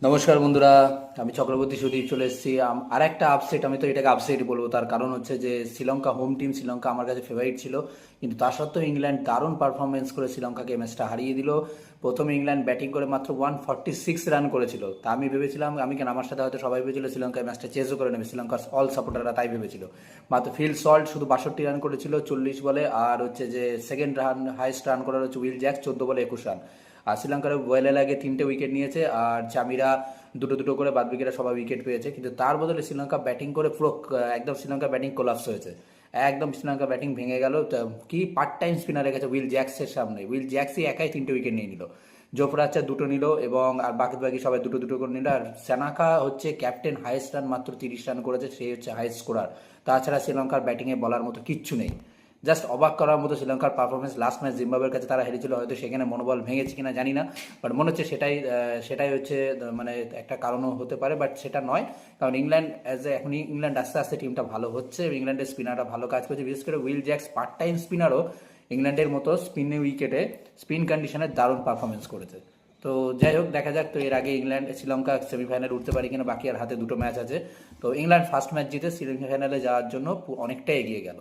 নমস্কার বন্ধুরা, আমি চক্রবর্তী সুদীপ চলে এসেছি। আর একটা আপসেট, আমি তো এটাকে আপসেটই বলবো। তার কারণ হচ্ছে যে শ্রীলঙ্কা হোম টিম, শ্রীলঙ্কা আমার কাছে ফেভারিট ছিল, কিন্তু তা সত্ত্বেও ইংল্যান্ড দারুণ পারফরমেন্স করে শ্রীলঙ্কাকে ম্যাচটা হারিয়ে দিল। প্রথমে ইংল্যান্ড ব্যাটিং করে মাত্র 146 রান করেছিল। তা আমি ভেবেছিলাম, আমি কেন, আমার সাথে হয়তো সবাই ভেবেছিল শ্রীলঙ্কা ম্যাচটা চেজও করে নেবে, শ্রীলঙ্কার অল সাপোর্টাররা তাই ভেবেছিল। মাত্র ফিল সল্ট শুধু 62 রান করেছিল 40 বলে, আর হচ্ছে যে সেকেন্ড রান হাইস্ট রান করার হচ্ছে উইল জ্যাক্স 14 বলে 21 রান। আর শ্রীলঙ্কার ওয়েলের আগে 3টে উইকেট নিয়েছে, আর চামিরা দুটো দুটো করে, বাদ বাকিরা সবাই উইকেট পেয়েছে। কিন্তু তার বদলে শ্রীলঙ্কা ব্যাটিং করে পুরো একদম শ্রীলঙ্কা ব্যাটিং কোলাপস হয়েছে। একদম শ্রীলঙ্কা ব্যাটিং ভেঙে গেল। কি পার্ট টাইম স্পিনার রেখেছে উইল জ্যাক্সের সামনে, উইল জ্যাক্সই একাই 3টে উইকেট নিয়ে নিল। জোফরাচার দুটো নিল, এবং আর বাকি বাকি সবাই দুটো দুটো করে নিল। আর সেনাকা হচ্ছে ক্যাপ্টেন, হাইয়েস্ট রান মাত্র 30 রান করেছে, সেই হচ্ছে হাইয়েস্ট স্কোরার। তাছাড়া শ্রীলঙ্কার ব্যাটিংয়ে বলার মতো কিচ্ছু নেই। জাস্ট অবাক করার মতো শ্রীলঙ্কার পারফরমেন্স। লাস্ট ম্যাচ জিম্বাবুয়ের কাছে তারা হেরেছিল, হয়তো সেখানে মনোবল ভেঙেছে কিনা জানি না, বাট মনে হচ্ছে সেটাই হচ্ছে মানে একটা কারণও হতে পারে, বাট সেটা নয়। কারণ ইংল্যান্ড এখন ইংল্যান্ড আস্তে আস্তে টিমটা ভালো হচ্ছে, ইংল্যান্ডের স্পিনাররা ভালো কাজ করছে, বিশেষ করে উইল জ্যাক্স পার্ট টাইম স্পিনারও ইংল্যান্ডের মতো উইকেটে স্পিন কন্ডিশনে দারুণ পারফরমেন্স করেছে। তো যাই হোক, দেখা যাক। তো এর আগে ইংল্যান্ড শ্রীলঙ্কা সেমিফাইনালে উঠতে পারে কিনা, বাকি আর হাতে দুটো ম্যাচ আছে। তো ইংল্যান্ড ফার্স্ট ম্যাচ জিতে সেমিফাইনালে যাওয়ার জন্য অনেকটা এগিয়ে গেল।